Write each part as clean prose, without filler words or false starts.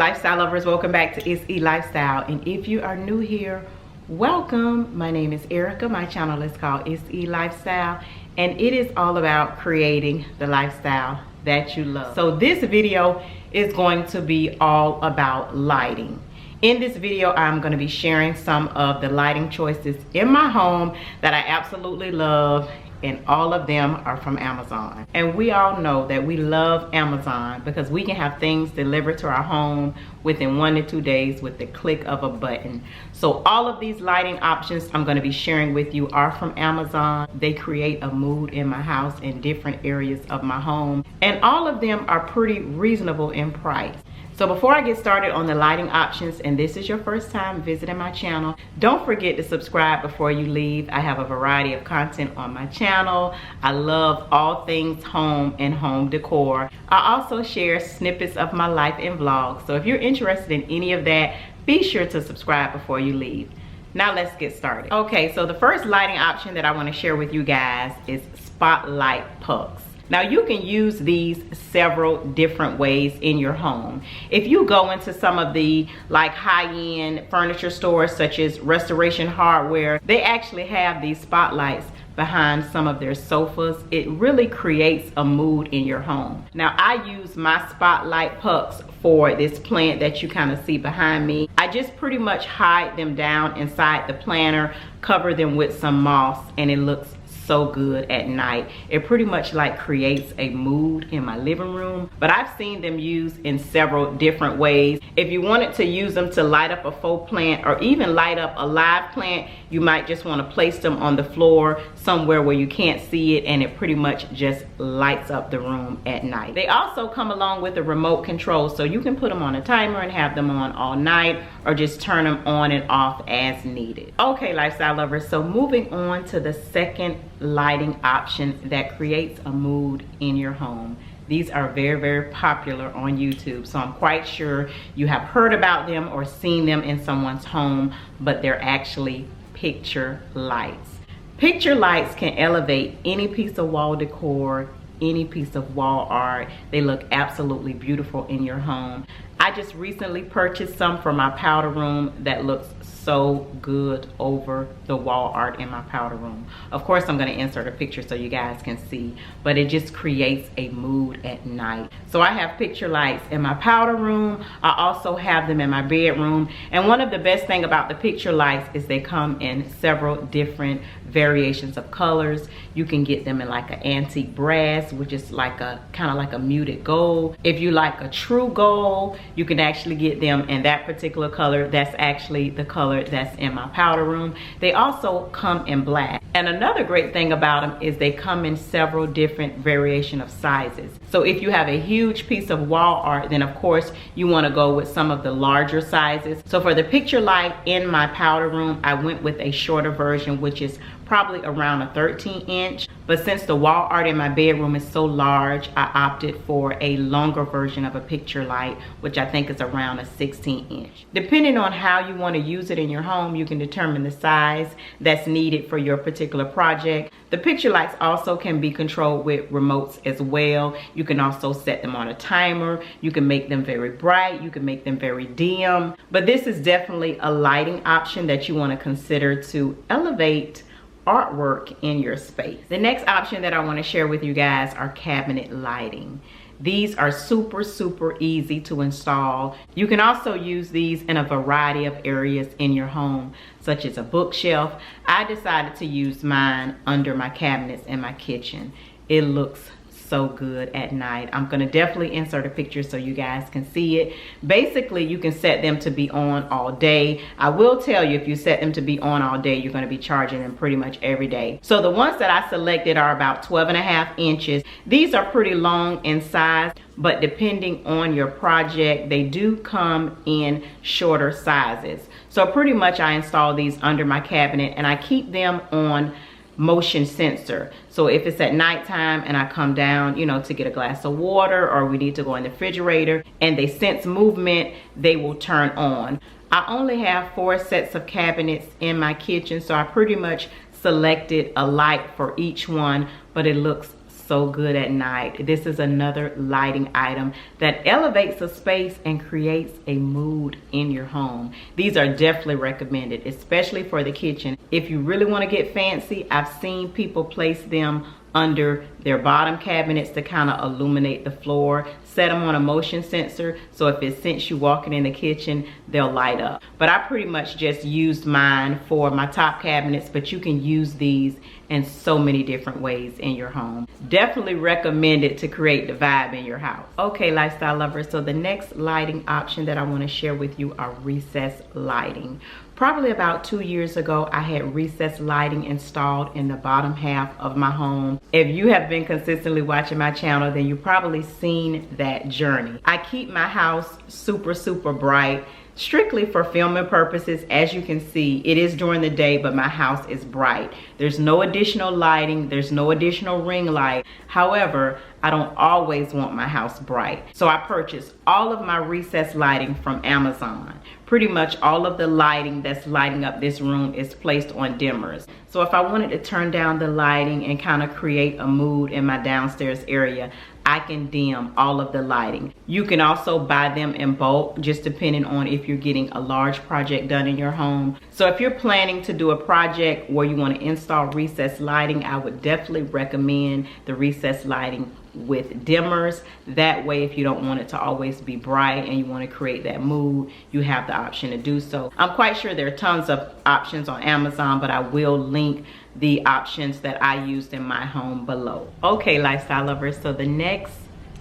lifestyle lovers, welcome back to It's E Lifestyle. And if you are new here, welcome. My name is Erica. My channel is called It's E Lifestyle, and it is all about creating the lifestyle that you love. So this video is going to be all about lighting. In this video, I'm going to be sharing some of the lighting choices in my home that I absolutely love, and all of them are from Amazon. And we all know that we love Amazon because we can have things delivered to our home within 1 to 2 days with the click of a button. So all of these lighting options I'm going to be sharing with you are from Amazon. They create a mood in my house in different areas of my home, and all of them are pretty reasonable in price. So before I get started on the lighting options, and this is your first time visiting my channel, don't forget to subscribe before you leave. I have a variety of content on my channel. I love all things home and home decor. I also share snippets of my life in vlogs. So if you're interested in any of that, be sure to subscribe before you leave. Now let's get started. Okay, so the first lighting option that I want to share with you guys is spotlight pucks. Now you can use these several different ways in your home. If you go into some of the like high-end furniture stores such as Restoration Hardware, they actually have these spotlights behind some of their sofas. It really creates a mood in your home. Now I use my spotlight pucks for this plant that you kind of see behind me. I just pretty much hide them down inside the planter, cover them with some moss, and it looks so good at night. It pretty much like creates a mood in my living room, but I've seen them used in several different ways. If you wanted to use them to light up a faux plant or even light up a live plant, you might just want to place them on the floor somewhere where you can't see it, and it pretty much just lights up the room at night. They also come along with a remote control, so you can put them on a timer and have them on all night, or just turn them on and off as needed. Okay, lifestyle lovers, so moving on to the second lighting option that creates a mood in your home. These are very popular on YouTube, so I'm quite sure you have heard about them or seen them in someone's home, but they're actually picture lights. Picture lights can elevate any piece of wall decor, any piece of wall art. They look absolutely beautiful in your home. I just recently purchased some for my powder room that looks so good over the wall art in my powder room. Of course, I'm going to insert a picture so you guys can see, but it just creates a mood at night. So I have picture lights in my powder room. I also have them in my bedroom, and one of the best thing about the picture lights is they come in several different variations of colors. You can get them in like an antique brass, which is like a kind of like a muted gold. If you like a true gold, you can actually get them in that particular color. That's actually the color that's in my powder room. They also come in black, and another great thing about them is they come in several different variation of sizes. So if you have a huge piece of wall art, then of course you want to go with some of the larger sizes. So for the picture light in my powder room, I went with a shorter version, which is probably around a 13-inch. But since the wall art in my bedroom is so large, I opted for a longer version of a picture light, which I think is around a 16-inch. Depending on how you want to use it in your home, you can determine the size that's needed for your particular project. The picture lights also can be controlled with remotes as well. You can also set them on a timer. You can make them very bright. You can make them very dim. But this is definitely a lighting option that you want to consider to elevate artwork in your space. The next option that I want to share with you guys are cabinet lighting. These are super easy to install. You can also use these in a variety of areas in your home, such as a bookshelf. I decided to use mine under my cabinets in my kitchen. It looks so good at night. I'm gonna definitely insert a picture so you guys can see it. Basically, you can set them to be on all day. I will tell you, if you set them to be on all day, you're gonna be charging them pretty much every day. So the ones that I selected are about 12.5 inches. These are pretty long in size, but depending on your project, they do come in shorter sizes. So pretty much I install these under my cabinet, and I keep them on motion sensor. So if it's at nighttime and I come down, you know, to get a glass of water, or we need to go in the refrigerator and they sense movement, they will turn on. I only have 4 sets of cabinets in my kitchen, so I pretty much selected a light for each one, but it looks so good at night. This is another lighting item that elevates a space and creates a mood in your home. These are definitely recommended, especially for the kitchen. If you really want to get fancy, I've seen people place them under their bottom cabinets to kind of illuminate the floor. Set them on a motion sensor, so if it senses you walking in the kitchen, they'll light up. But I pretty much just used mine for my top cabinets, but you can use these in so many different ways in your home. Definitely recommend it to create the vibe in your house. Okay, lifestyle lovers, so the next lighting option that I want to share with you are recessed lighting. Probably about 2 years ago, I had recessed lighting installed in the bottom half of my home. If you have been consistently watching my channel, then you've probably seen that journey. I keep my house super bright, strictly for filming purposes. As you can see, it is during the day, but my house is bright. There's no additional lighting, there's no additional ring light. However, I don't always want my house bright. So I purchased all of my recessed lighting from Amazon. Pretty much all of the lighting that's lighting up this room is placed on dimmers. So if I wanted to turn down the lighting and kind of create a mood in my downstairs area, I can dim all of the lighting. You can also buy them in bulk, just depending on if you're getting a large project done in your home. So if you're planning to do a project where you want to install recessed lighting, I would definitely recommend the recessed lighting with dimmers. That way, if you don't want it to always be bright and you want to create that mood, you have the option to do so. I'm quite sure there are tons of options on Amazon, but I will link the options that I used in my home below. Okay, lifestyle lovers, so the next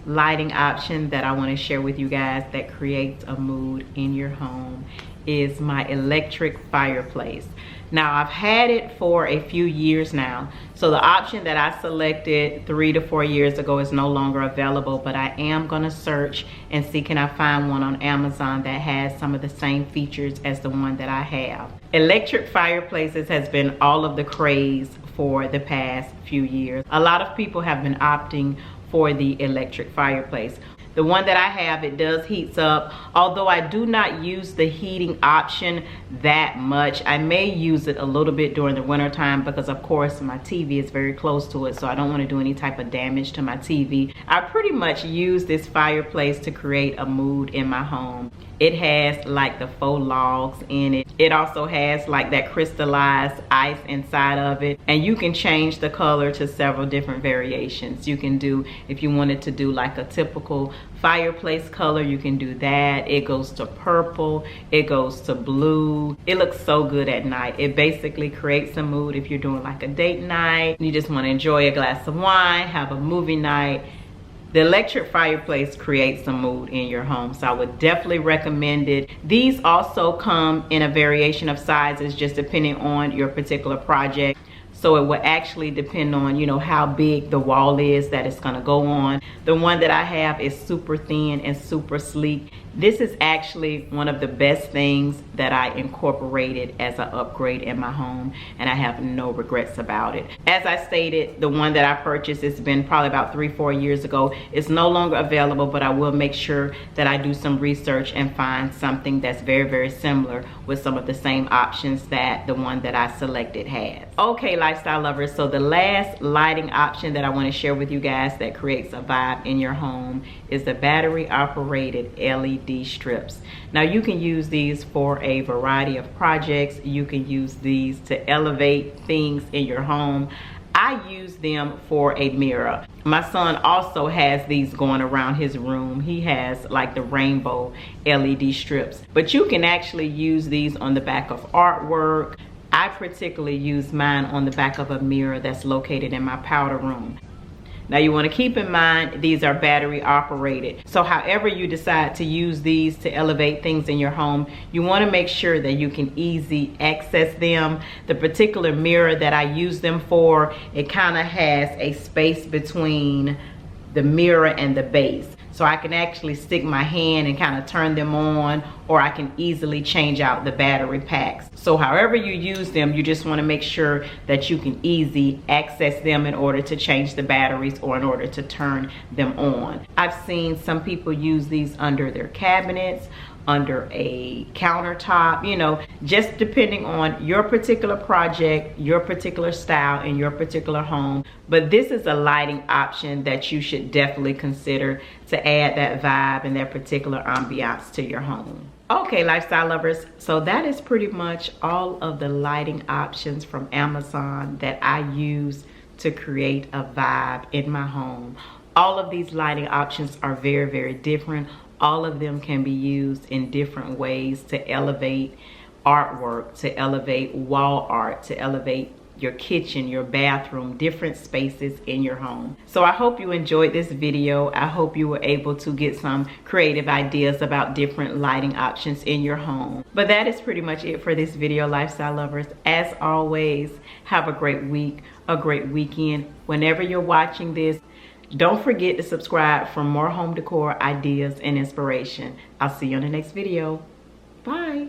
lighting option that I want to share with you guys that creates a mood in your home is my electric fireplace. Now, I've had it for a few years now, so the option that I selected 3 to 4 years ago is no longer available, but I am going to search and see can I find one on Amazon that has some of the same features as the one that I have. Electric fireplaces has been all of the craze for the past few years. A lot of people have been opting for the electric fireplace. The one that I have, it does heats up. Although I do not use the heating option that much. I may use it a little bit during the winter time because of course my TV is very close to it, so I don't want to do any type of damage to my TV. I pretty much use this fireplace to create a mood in my home. It has like the faux logs in it. It also has like that crystallized ice inside of it. And you can change the color to several different variations. You can do, if you wanted to do like a typical fireplace color, you can do that. It goes to purple, it goes to blue. It looks so good at night. It basically creates a mood if you're doing like a date night, you just want to enjoy a glass of wine, have a movie night. The electric fireplace creates a mood in your home, so I would definitely recommend it. These also come in a variation of sizes, just depending on your particular project. So it will actually depend on, you know, how big the wall is that it's gonna go on. The one that I have is super thin and super sleek. This is actually one of the best things that I incorporated as an upgrade in my home, and I have no regrets about it. As I stated, the one that I purchased, it's been probably about 3-4 years ago. It's no longer available, but I will make sure that I do some research and find something that's very similar with some of the same options that the one that I selected has. Okay, lifestyle lovers, so the last lighting option that I want to share with you guys that creates a vibe in your home is the battery operated LED strips. Now you can use these for a variety of projects. You can use these to elevate things in your home. I use them for a mirror. My son also has these going around his room. He has like the rainbow LED strips, but you can actually use these on the back of artwork. I particularly use mine on the back of a mirror that's located in my powder room. Now you want to keep in mind these are battery operated. So however you decide to use these to elevate things in your home, you want to make sure that you can easily access them. The particular mirror that I use them for, it kind of has a space between the mirror and the base. So I can actually stick my hand and kind of turn them on, or I can easily change out the battery packs. So however you use them, you just want to make sure that you can easily access them in order to change the batteries or in order to turn them on. I've seen some people use these under their cabinets, under a countertop, you know, just depending on your particular project, your particular style, and your particular home. But this is a lighting option that you should definitely consider to add that vibe and that particular ambiance to your home. Okay, lifestyle lovers, so that is pretty much all of the lighting options from Amazon that I use to create a vibe in my home. All of these lighting options are very, very different. All of them can be used in different ways to elevate artwork, to elevate wall art, to elevate your kitchen, your bathroom, different spaces in your home. So I hope you enjoyed this video. I hope you were able to get some creative ideas about different lighting options in your home. But that is pretty much it for this video, lifestyle lovers. As always, have a great week, a great weekend. Whenever you're watching this, don't forget to subscribe for more home decor ideas and inspiration. I'll see you on the next video. Bye.